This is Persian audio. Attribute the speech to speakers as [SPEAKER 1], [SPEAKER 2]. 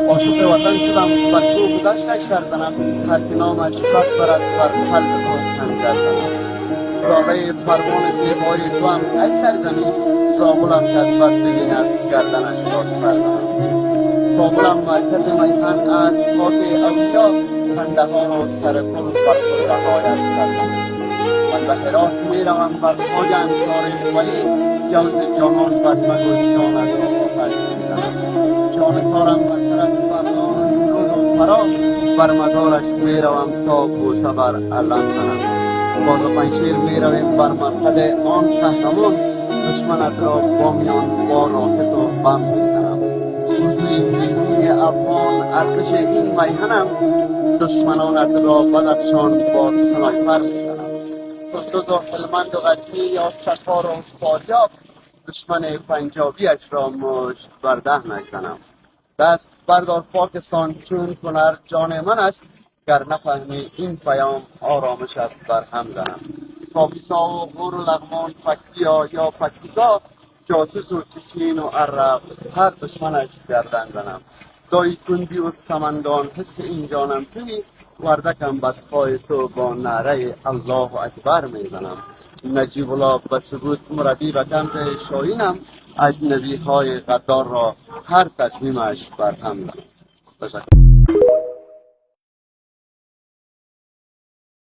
[SPEAKER 1] عاشق وطن شدم بر تو گذشتش سر زنم، هر که نامش بد برد بر قلب روشن گردنم. ساده فرمان زیبای تو هم ای سرزمین، زابلم که از بد ببیند گردنش را سر زنم. کابلم مرکز میهن است خاک اولیا، خنده ها را سر پل بر خود رهایت سر زنم. من به هرات می روم بر خاک انصار ولی، جوز جهان بر مگو جانت را آتش می زنم. جان سارم بر طرف بردان روز و فراق، بر مزارش می روم تا بوسه بر علم زنم. باز و پنشیر می رویم بر مرقد آن قهرمان، دشمنت را با میان با راکت و بم می زنم. توی پیکونی افغان ارتش این میهنم، دشمنانت را بدخشان با سنایپر می زنم. قدوز و هلمند و غزنی یا شکار و فاریاب، دشمن پنجابیش را مشت بر ده نزنم. دست بردار پاکستان چون کنر جان من است، گر نفهمی این پیام آرامشت بر هم زنم. کاپیسا و غور و لغمان پکتیا یا پکتیکا، جاسوس و چچین و عرب هر دشمنش گردن زنم. دایی کندی و سمندان حس این جانم توی، وردکم بدخواه تو با نعره الله اکبر میزنم. نجیب الله به ثبوت مربی و کمپ شاهینم، اجنبی های غدار را هر تصمیمش بر هم زنم. تشکر.